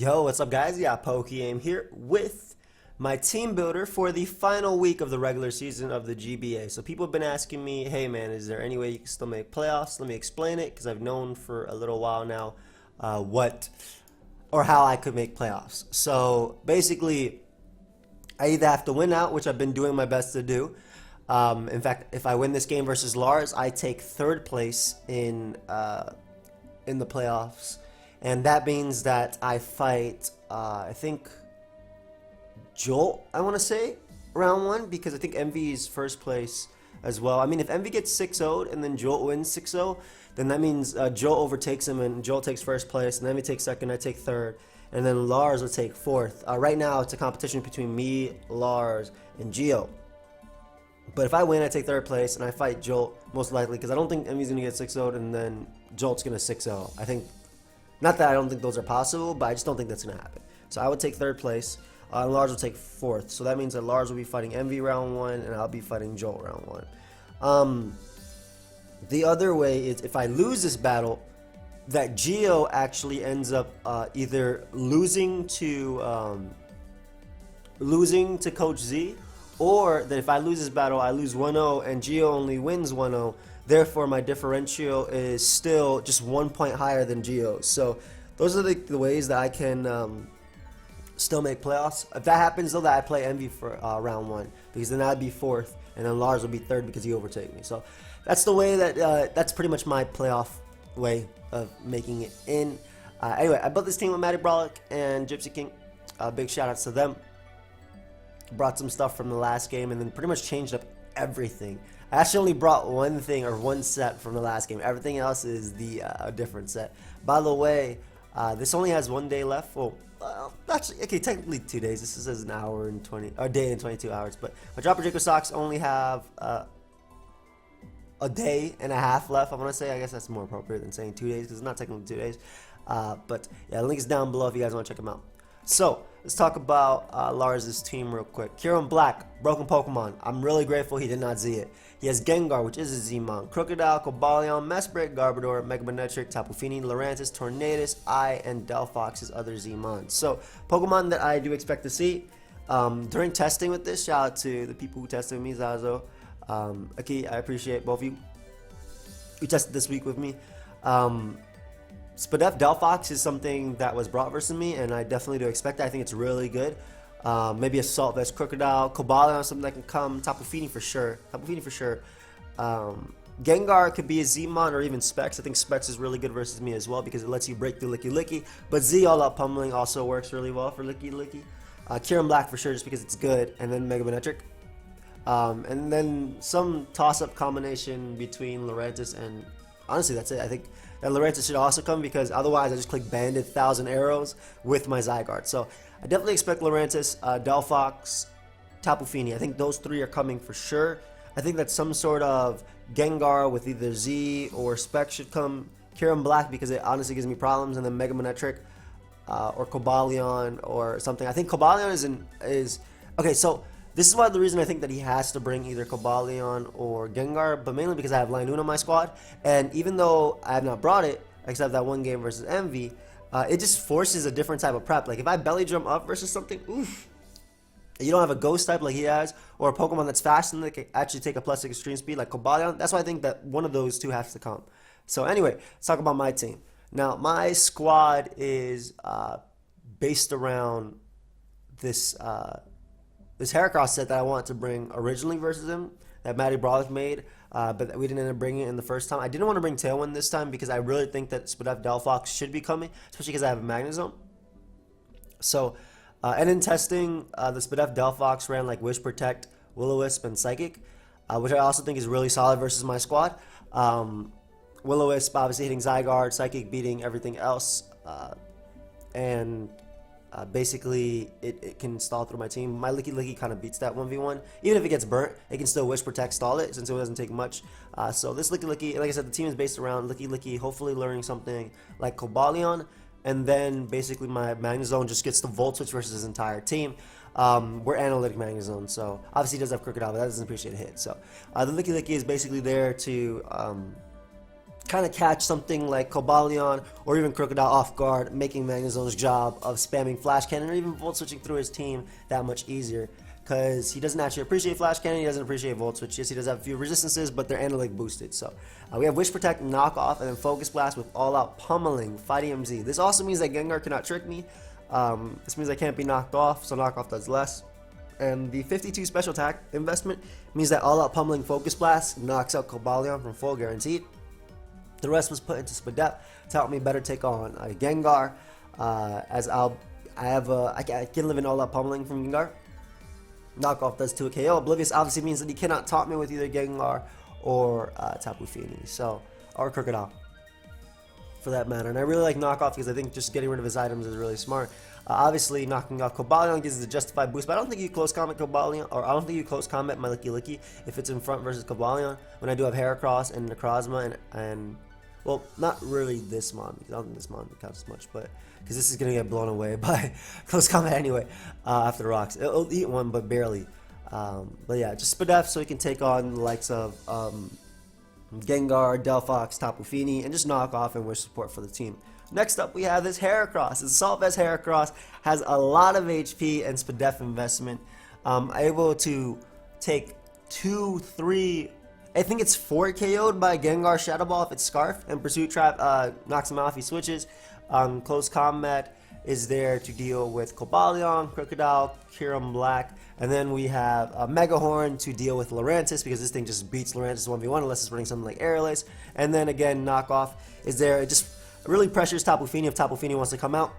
Yo, what's up guys? Yeah, pokeaim here with my team builder for the final week of the regular season of the GBA. So people have been asking me, hey man, is there any way you can still make playoffs? Let me explain it because I've known for a little while now what or how I could make playoffs. So basically, I either have to win out, which I've been doing my best to do. In fact, if I win this game versus Lars, I take third place in the playoffs. And that means that I fight, I think, Jolt, I want to say, round one, because I think MV is first place as well. I mean, if MV gets 6-0'd and then Jolt wins 6-0, then that means Jolt overtakes him and Jolt takes first place, and then MV takes second, I take third, and then Lars will take fourth. Right now, it's a competition between me, Lars, and Gio. But if I win, I take third place, and I fight Jolt, most likely, because I don't think MV's going to get 6-0'd, and then Jolt's going to 6-0. I think. Not that I don't think those are possible, but I just don't think that's going to happen. So I would take third place, and Lars will take fourth. So that means that Lars will be fighting MV round one, and I'll be fighting Jolt round one. The other way is if I lose this battle, that Gio actually ends up either losing to Coach Z, or that if I lose this battle, I lose 1-0, and Gio only wins 1-0. Therefore, my differential is still just 1 point higher than Gio's. So those are the ways that I can still make playoffs. If that happens, though, that I play MV for round one, because then I'd be fourth, and then Lars will be third because he overtake me. So that's the way that that's pretty much my playoff way of making it in. Anyway, I built this team with Matty Brolic and Gypsy King. Big shout outs to them. Brought some stuff from the last game and then pretty much changed up everything. I actually only brought one thing or one set from the last game. Everything else is the different set. By the way, this only has 1 day left. Well, actually, okay, technically 2 days. This says an hour and 20, or day and 22 hours. But my Dropper Draco socks only have a day and a half left. I want to say, I guess that's more appropriate than saying 2 days because it's not technically 2 days. But yeah, the link is down below if you guys want to check them out. So let's talk about Lars' team real quick. Kieran Black, broken Pokemon. I'm really grateful he did not Z it. He has Gengar, which is a Z-Mon, Crocodile, Cobalion, Mesprit, Garbodor, Megamanectric, Tapu Fini, Lurantis, Tornadus, and Delphox, his other Z-Mon. So Pokemon that I do expect to see. During testing with this, shout out to the people who tested with me, Zazo. Aki, I appreciate both of you. You tested this week with me. Spadef Delphox is something that was brought versus me, and I definitely do expect it. I think it's really good. Maybe a Salt Vest Crocodile, Cobalion, something that can come. Tapu Fini for sure. Gengar could be a Z-Mon or even Specs. I think Specs is really good versus me as well because it lets you break through Licky Licky. But Z All Out Pummeling also works really well for Licky Licky. Kieran Black for sure just because it's good, and then Megamanectric. And then some toss-up combination between Lurantis and... Honestly, that's it. I think that Lurantis should also come because otherwise I just click Banded 1,000 Arrows with my Zygarde. So I definitely expect Lurantis, Delphox, Tapu Fini. I think those three are coming for sure. I think that some sort of Gengar with either Z or Spec should come. Kieran Black because it honestly gives me problems, and then Megamanectric or Cobalion or something. I think Cobalion is okay. So this is why the reason I think that he has to bring either Cobalion or Gengar, but mainly because I have Linoon on my squad, and even though I have not brought it, except that one game versus Envy, it just forces a different type of prep. Like if I belly drum up versus something, oof, you don't have a ghost type like he has, or a Pokemon that's fast and that can actually take a +6 extreme speed like Cobalion, that's why I think that one of those two has to come. So anyway, let's talk about my team. Now, my squad is based around this Heracross set that I wanted to bring originally versus him, that Matty Brolic made, but we didn't end up bringing it in the first time. I didn't want to bring Tailwind this time because I really think that Spadef Delphox should be coming, especially because I have a Magnezone. So, and in testing, the Spadef Delphox ran like Wish Protect, Will-O-Wisp, and Psychic, which I also think is really solid versus my squad. Will-O-Wisp obviously hitting Zygarde, Psychic beating everything else, and basically it can stall through my team. My Licky Licky kind of beats that 1v1. Even if it gets burnt, it can still Wish Protect stall it since it doesn't take much. So this Licky Licky, like I said, the team is based around Licky Licky, hopefully learning something like Cobalion, and then basically my Magnezone just gets the Volt Switch versus his entire team. We're Analytic Magnezone, so obviously he does have Crocodile, but that doesn't appreciate a hit. So the Licky Licky is basically there to kind kind of catch something like Cobalion or even Crocodile off guard, making Magnezone's job of spamming Flash Cannon or even Volt Switching through his team that much easier. Because he doesn't actually appreciate Flash Cannon, he doesn't appreciate Volt Switch. Yes, he does have a few resistances, but they're analytic boosted. So we have Wish Protect, Knock Off, and then Focus Blast with All Out Pummeling, Fighting MZ. This also means that Gengar cannot trick me. This means I can't be knocked off, so Knock Off does less. And the 52 special attack investment means that All Out Pummeling Focus Blast knocks out Cobalion from full guaranteed. The rest was put into Spadef to help me better take on Gengar, as I can live in All Out Pummeling from Gengar. Knockoff does 2 KO. Oblivious obviously means that he cannot taunt me with either Gengar or Tapu Fini, or Crocodile, for that matter. And I really like Knockoff because I think just getting rid of his items is really smart. Obviously, knocking off Cobalion gives the justified boost, but I don't think you close combat Cobalion, or I don't think you close combat my Licky if it's in front versus Cobalion. When I do have Heracross and Necrozma and well, not really this mon, because I don't think this mon counts as much, but because this is going to get blown away by close combat anyway after the rocks. It'll eat one, but barely. But yeah, just Spadef so he can take on the likes of Gengar, Delphox, Tapu Fini, and just knock off and wish support for the team. Next up, we have this Heracross. This Assault Vest Heracross has a lot of HP and Spadef investment. Able to take 2, 3... I think it's 4 KO'd by Gengar Shadow Ball if it's Scarf, and Pursuit Trap knocks him off, he switches. Close Combat is there to deal with Cobalion, Crocodile, Kyurem Black, and then we have Mega Horn to deal with Lurantis, because this thing just beats Lurantis 1v1 unless it's running something like Airlace. And then again, Knockoff is there, it just really pressures Tapu Fini if Tapu Fini wants to come out,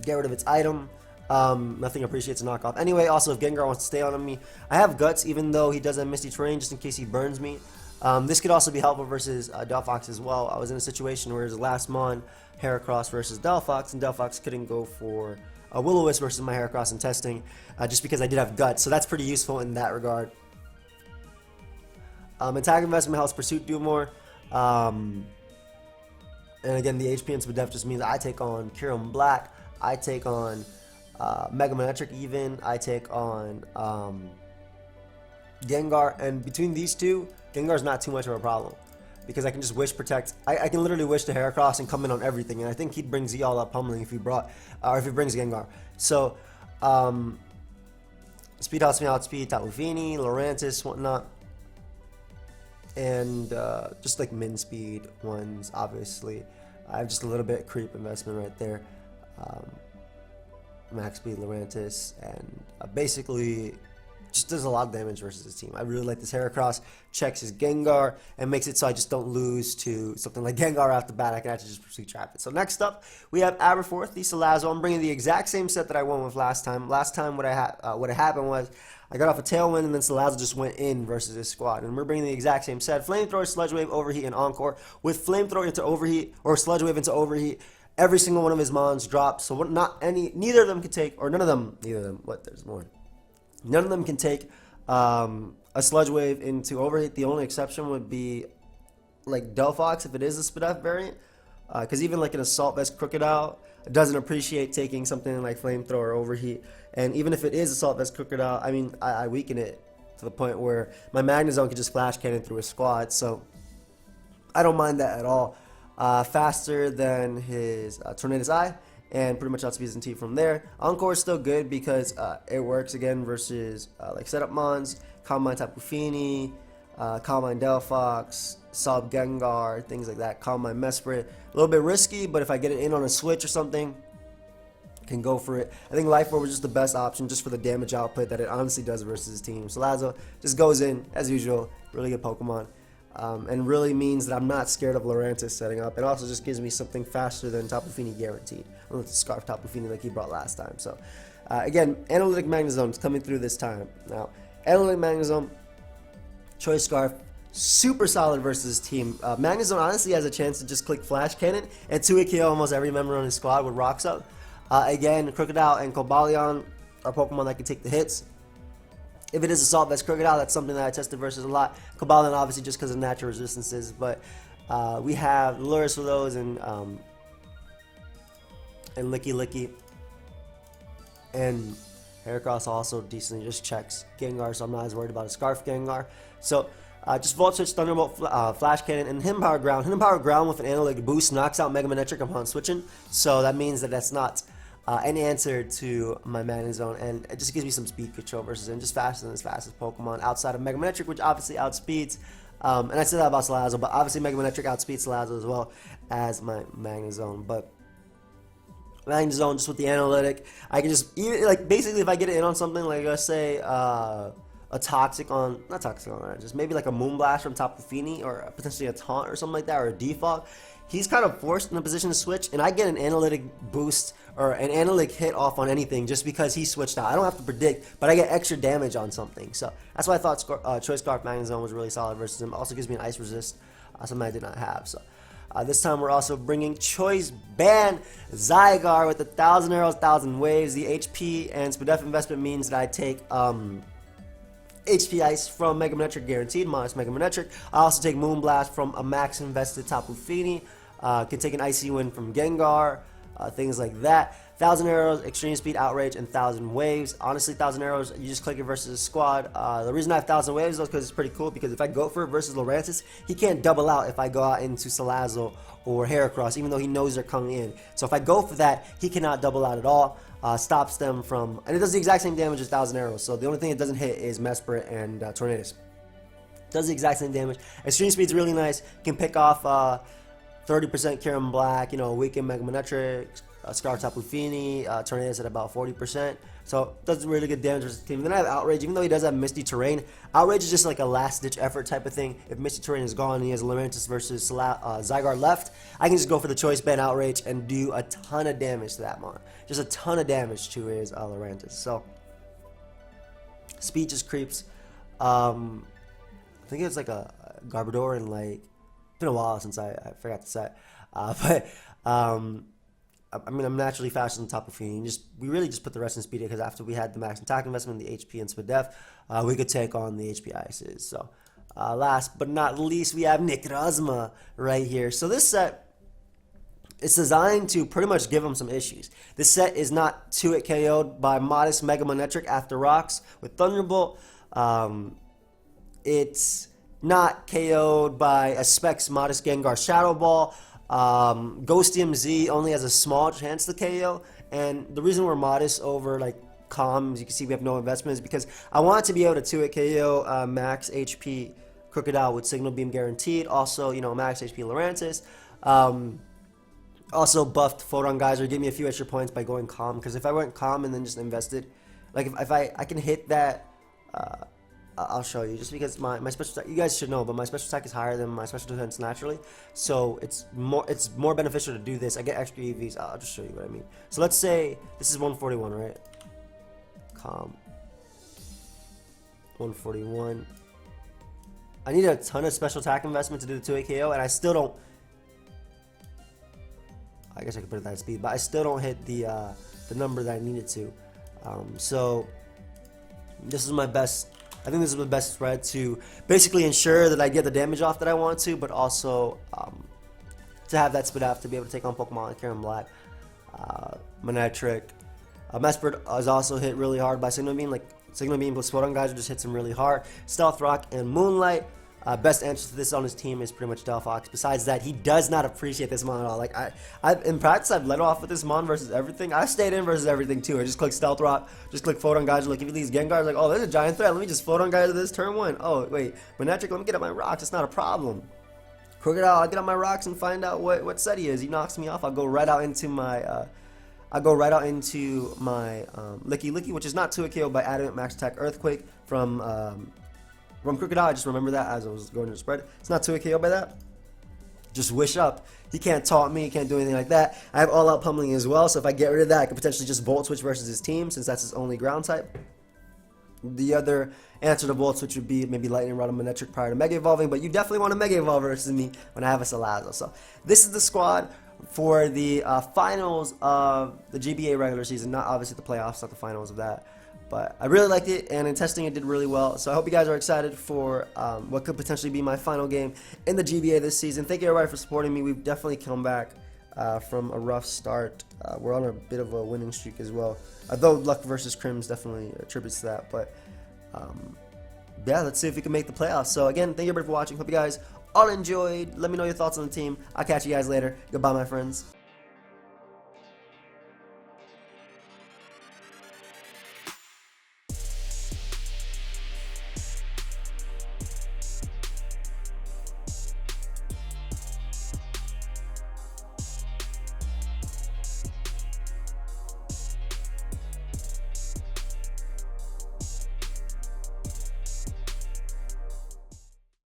get rid of its item. Nothing appreciates a knockoff. Anyway, also if Gengar wants to stay on me, I have Guts even though he does have Misty Terrain just in case he burns me. This could also be helpful versus Delphox as well. I was in a situation where it was last mon Heracross versus Delphox, and Delphox couldn't go for a Will-O-Wisp versus my Heracross in testing just because I did have Guts, so that's pretty useful in that regard. Attack investment helps Pursuit do more. And again, the HP and Spadef just means I take on Kyurem Black, I take on Mega Manectric even, I take on Gengar, and between these two, Gengar's not too much of a problem because I can just Wish Protect. I can literally Wish to Heracross and come in on everything, and I think he'd bring Z all up pummeling if he brought, or if he brings Gengar. So, Speed helps me outspeed Tapu Fini, Lurantis, whatnot, and just like min speed ones, obviously. I have just a little bit creep investment right there. Max speed Lurantis, and basically just does a lot of damage versus his team. I really like this Heracross, checks his Gengar, and makes it so I just don't lose to something like Gengar off the bat. I can actually just Pursuit Trap it. So next up, we have Aberforth, the Scizor. I'm bringing the exact same set that I went with last time. Last time what happened was I got off a Tailwind, and then Scizor just went in versus his squad. And we're bringing the exact same set. Flamethrower, Sludge Wave, Overheat, and Encore. With Flamethrower into Overheat, or Sludge Wave into Overheat, every single one of his mons drops, so neither of them can take, or none of them, there's more. None of them can take a Sludge Wave into Overheat. The only exception would be like Delphox if it is a Spadef variant, because even like an Assault Vest Crocodile doesn't appreciate taking something like Flamethrower or Overheat. And even if it is Assault Vest Crocodile, I mean, I weaken it to the point where my Magnezone can just Flash Cannon through his squad, so I don't mind that at all. Faster than his Tornadus Eye, and pretty much outspeeds and T from there. Encore is still good because it works again versus like setup mons, Calm Mind Tapu Fini, Calm Mind Delphox, Sub Gengar, things like that. Calm Mind Mesprit, a little bit risky, but if I get it in on a switch or something, can go for it. I think Life Orb was just the best option just for the damage output that it honestly does versus his team. So Scizor just goes in as usual, really good Pokemon. And really means that I'm not scared of Lurantis setting up. It also just gives me something faster than Tapu Fini guaranteed. Unless it's Scarf Tapu Fini like he brought last time. So, again, Analytic Magnezone is coming through this time. Now, Analytic Magnezone, Choice Scarf, super solid versus his team. Magnezone honestly has a chance to just click Flash Cannon and 2-hit KO almost every member on his squad with Rocks up. Again, Crocodile and Cobalion are Pokemon that can take the hits. If it is Assault Vest Crocodile, that's something that I tested versus a lot. Cobalion obviously just because of natural resistances, but we have lures for those, and Licky, and Heracross also decently just checks Gengar, so I'm not as worried about a Scarf Gengar. So Just Volt Switch, Thunderbolt, Flash Cannon, and Hidden Power Ground. Hidden Power Ground with an Analytic Boost knocks out Mega Manectric upon switching, so that means that that's not an answer to my Magnezone, and it just gives me some speed control versus him, just faster than his fastest Pokemon outside of Mega Manectric, which obviously outspeeds. And I said that about Scizor, but obviously Mega Manectric outspeeds Scizor as well as my Magnezone. But Magnezone, just with the analytic, I can just like basically if I get it in on something like let's say a toxic on not toxic on just maybe like a Moonblast from Tapu Fini or potentially a taunt or something like that or a defog, he's kind of forced in a position to switch, and I get an analytic boost or an analytic hit off on anything just because he switched out. I don't have to predict, but I get extra damage on something. So that's why I thought Choice Scarf Magnezone was really solid versus him. Also gives me an Ice Resist, something I did not have. So this time we're also bringing Choice Band Zygarde with 1,000 arrows, 1,000 waves. The HP and Spadef investment means that I take HP Ice from Mega Manectric guaranteed, minus Mega Manectric. I also take Moonblast from a max invested Tapu Fini. Can take an Icy Wind from Gengar, things like that. 1,000 arrows, extreme speed, outrage, and 1,000 waves. Honestly, 1,000 arrows, you just click it versus a squad. The reason I have 1,000 waves is because it's pretty cool, because if I go for it versus Lurantis, he can't double out if I go out into Scizor or Heracross, even though he knows they're coming in. So if I go for that, he cannot double out at all. Stops them from, and it does the exact same damage as 1,000 arrows. So the only thing it doesn't hit is Mesprit and Tornadus. Does the exact same damage. Extreme speed's really nice. Can pick off 30% Kyurem Black, weaken Mega Manectric, Scarf Tapu Fini, Tornadus at about 40%. So does really good damage versus the team. Then I have Outrage, even though he does have Misty Terrain. Outrage is just like a last ditch effort type of thing. If Misty Terrain is gone and he has Lurantis versus Zygarde left, I can just go for the Choice Band Outrage and do a ton of damage to that mon. Just a ton of damage to his Lurantis. So speed just creeps. I think it's like a Garbodor and like, it's been a while since I forgot the set. I mean, I'm naturally faster than Tapu Fini. We really just put the rest in speed because after we had the max attack investment, the HP and Spadef, we could take on the HP Ices. So last but not least, we have Necrozma right here. So this set, it's designed to pretty much give him some issues. This set is not 2-hit KO'd by modest Mega Manectric after rocks with Thunderbolt. It's not KO'd by a Specs modest Gengar Shadow Ball. Ghostium Z only has a small chance to KO, and the reason we're modest over like Calm, as you can see we have no investment, is because I want to be able to 2-hit KO max HP Crocodile with Signal Beam guaranteed. Also, max HP Lurantis. Also buffed Photon Geyser, give me a few extra points by going Calm, because if I went Calm and then just invested, like if I can hit that, I'll show you, just because my special attack, you guys should know, but my special attack is higher than my special defense naturally, so it's more beneficial to do this. I get extra EVs. I'll just show you what I mean. So let's say this is 141, right? Calm. 141. I need a ton of special attack investment to do the 2-hit KO, and I still don't. I guess I could put it at that speed, but I still don't hit the number that I needed to. So this is my best. I think this is the best spread to basically ensure that I get the damage off that I want to, but also to have that Spadef to be able to take on Pokemon like Kyurem Black, Manectric. Mesprit is also hit really hard by Signal Beam. Like Signal Beam plus Photon Geyser just hits him really hard. Stealth Rock and Moonlight. Best answer to this on his team is pretty much Delphox. Besides that, he does not appreciate this mon at all. Like in practice, I've led off with this mon versus everything. I stayed in versus everything too. I just click Stealth Rock, just click Photon Geyser. Like if these Gengars, like, oh, there's a giant threat. Let me just Photon Geyser this turn 1. Oh wait, Manectric, let me get up my rocks. It's not a problem. Crocodile, I'll get on my rocks and find out what set he is. He knocks me off. I'll go right out into my Licky Licky, which is not 2-hit KO by Adamant Max Attack Earthquake from Crocodile. I just remember that as I was going to the spread. It's not 2-hit KO by that. Just wish up. He can't taunt me. He can't do anything like that. I have all out pummeling as well, so if I get rid of that, I could potentially just Volt Switch versus his team, since that's his only ground type. The other answer to Volt Switch would be maybe Lightning Rod and Manectric prior to Mega Evolving, but you definitely want to Mega Evolve versus me when I have a Scizor. So this is the squad for the finals of the GBA regular season, not obviously the playoffs, not the finals of that. But I really liked it, and in testing it did really well. So I hope you guys are excited for what could potentially be my final game in the GBA this season. Thank you everybody for supporting me. We've definitely come back from a rough start. We're on a bit of a winning streak as well. Although luck versus Crims definitely attributes to that. But yeah, let's see if we can make the playoffs. So again, thank you everybody for watching. Hope you guys all enjoyed. Let me know your thoughts on the team. I'll catch you guys later. Goodbye, my friends.